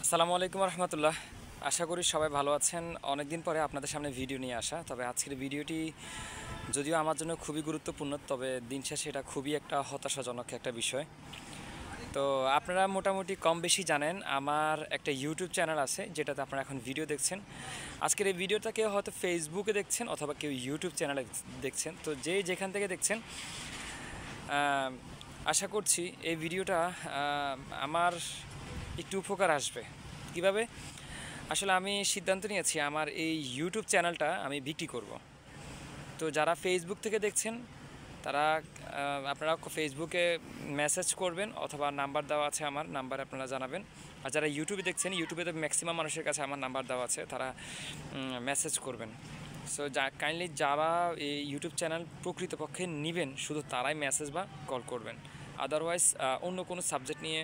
আসসালামু আলাইকুম রহমতুল্লাহ। আশা করি সবাই ভালো আছেন। অনেক দিন পরে আপনাদের সামনে ভিডিও নিয়ে আসা। তবে আজকের ভিডিওটি যদিও আমার জন্য খুবই গুরুত্বপূর্ণ, তবে দিন শেষে এটা খুবই একটা হতাশাজনক একটা বিষয়। তো আপনারা মোটামুটি কম বেশি জানেন আমার একটা ইউটিউব চ্যানেল আছে যেটাতে আপনারা এখন ভিডিও দেখছেন। আজকের এই ভিডিওটা কেউ হয়তো ফেসবুকে দেখছেন অথবা কেউ ইউটিউব চ্যানেলে দেখছেন। তো যে যেখান থেকে দেখছেন, আশা করছি এই ভিডিওটা আমার একটু উপকার আসবে। কিভাবে? আসলে আমি সিদ্ধান্ত নিয়েছি আমার এই ইউটিউব চ্যানেলটা আমি বিক্রি করব। তো যারা ফেসবুক থেকে দেখছেন তারা আপনারা ফেসবুকে মেসেজ করবেন অথবা নাম্বার দেওয়া আছে, আমার নাম্বার আপনারা জানাবেন। আর যারা ইউটিউবে দেখছেন, ইউটিউবে তো ম্যাক্সিমাম মানুষের কাছে আমার নাম্বার দেওয়া আছে, তারা মেসেজ করবেন। সো কাইন্ডলি যারা এই ইউটিউব চ্যানেল প্রকৃতপক্ষে নেবেন শুধু তারাই মেসেজ বা কল করবেন। আদারওয়াইজ অন্য কোনো সাবজেক্ট নিয়ে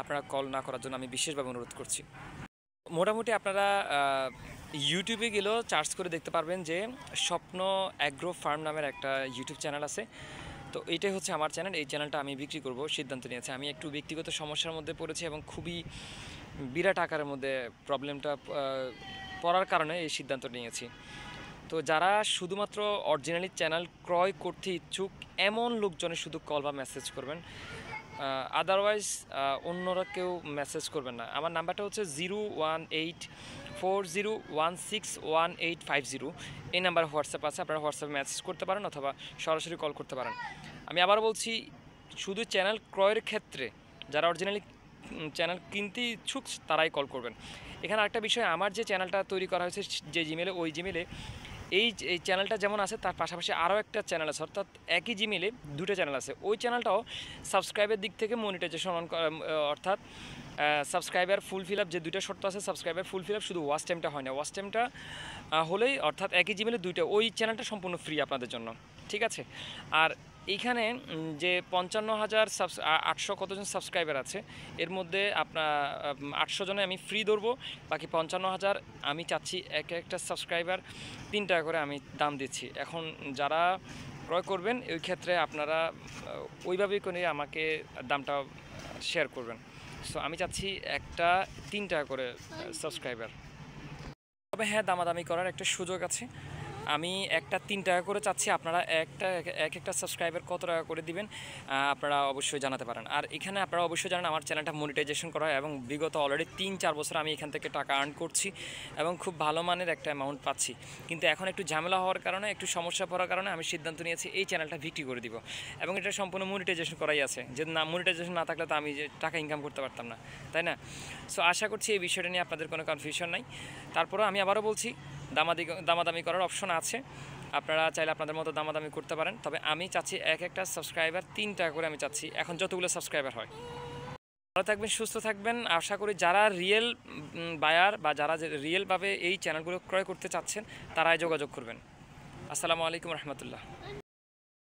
আপনারা কল না করার জন্য আমি বিশেষভাবে অনুরোধ করছি। মোটামুটি আপনারা ইউটিউবে গেলেও সার্চ করে দেখতে পারবেন যে স্বপ্ন অ্যাগ্রো ফার্ম নামের একটা ইউটিউব চ্যানেল আছে। তো এইটাই হচ্ছে আমার চ্যানেল। এই চ্যানেলটা আমি বিক্রি করব সিদ্ধান্ত নিয়েছি। আমি একটু ব্যক্তিগত সমস্যার মধ্যে পড়েছি এবং খুবই বিরাট আকারের মধ্যে প্রবলেমটা পড়ার কারণে এই সিদ্ধান্ত নিয়েছি। তো যারা শুধুমাত্র অরিজিনালি চ্যানেল ক্রয় করতে ইচ্ছুক এমন লোকজনের শুধু কল বা মেসেজ করবেন, আদারওয়াইজ অন্যরা কেউ মেসেজ করবেন না। আমার নাম্বারটা হচ্ছে 01840161850। এই নাম্বারে হোয়াটসঅ্যাপ আছে, আপনারা হোয়াটসঅ্যাপে মেসেজ করতে পারেন অথবা সরাসরি কল করতে পারেন। আমি আবার বলছি, শুধু চ্যানেল ক্রয়ের ক্ষেত্রে যারা অরিজিনালি চ্যানেল কিনতে ইচ্ছুক তারাই কল করবেন। এখানে আরেকটা বিষয়, আমার যে চ্যানেলটা তৈরি করা হয়েছে যে জিমেলে, ওই জিমেলে এই চ্যানেলটা যেমন আছে তার পাশাপাশি আরও একটা চ্যানেল আছে, অর্থাৎ একই জিমেলে দুটো চ্যানেল আছে। ওই চ্যানেলটাও সাবস্ক্রাইবের দিক থেকে মনিটাইজেশন অর্থাৎ সাবস্ক্রাইবার ফুল ফিল আপ, যে দুটো শর্ত আছে সাবস্ক্রাইবার ফুল ফিল আপ, শুধু ওয়াচ টাইমটা হয় না। ওয়াচ টাইমটা হলেই, অর্থাৎ একই জিমেলে দুইটা, ওই চ্যানেলটা সম্পূর্ণ ফ্রি আপনাদের জন্য, ঠিক আছে? আর এইখানে যে 55,800 কতজন সাবস্ক্রাইবার আছে, এর মধ্যে আপনার 800 জনে আমি ফ্রি ধরবো, বাকি 55,000 আমি চাচ্ছি এক একটা সাবস্ক্রাইবার 3 টাকা করে আমি দাম দিচ্ছি। এখন যারা ক্রয় করবেন ওই ক্ষেত্রে আপনারা ওইভাবেই করে আমাকে দামটা শেয়ার করবেন। সো আমি চাচ্ছি একটা 3 টাকা করে সাবস্ক্রাইবার। তবে হ্যাঁ, দামাদামি করার একটা সুযোগ আছে। আমি একটা 3 টাকা করে চাচ্ছি, আপনারা একটা সাবস্ক্রাইবার কত টাকা করে দিবেন আপনারা অবশ্যই জানাতে পারেন। আর এখানে আপনারা অবশ্যই জানেন আমার চ্যানেলটা মনিটাইজেশন করা হয় এবং বিগত অলরেডি 3-4 বছর আমি এখান থেকে টাকা আর্ন করছি এবং খুব ভালো মানের একটা অ্যামাউন্ট পাচ্ছি। কিন্তু এখন একটু ঝামেলা হওয়ার কারণে, একটু সমস্যা পড়ার কারণে আমি সিদ্ধান্ত নিয়েছি এই চ্যানেলটা বিক্রি করে দিব। এবং এটা সম্পূর্ণ মনিটাইজেশন করাই আছে, যে না মনিটাইজেশন না থাকলে তো আমি যে টাকা ইনকাম করতে পারতাম না, তাই না? সো আশা করছি এই বিষয়টা নিয়ে আপনাদের কোনো কনফিউশন নাই। তারপরেও আমি আবারও বলছি, দামাদামি করার অপশন আছে, আপনারা চাইলে আপনাদের মতো দামাদামি করতে পারেন। তবে আমি চাচ্ছি এক একটা সাবস্ক্রাইবার 3 টাকা করে আমি চাচ্ছি, এখন যতগুলো সাবস্ক্রাইবার হয়। ভালো থাকবেন, সুস্থ থাকবেন। আশা করি যারা রিয়েল বায়ার বা যারা রিয়েলভাবে এই চ্যানেলগুলো ক্রয় করতে চাচ্ছেন তারাই যোগাযোগ করবেন। আসসালামু আলাইকুম রহমতুল্লাহ।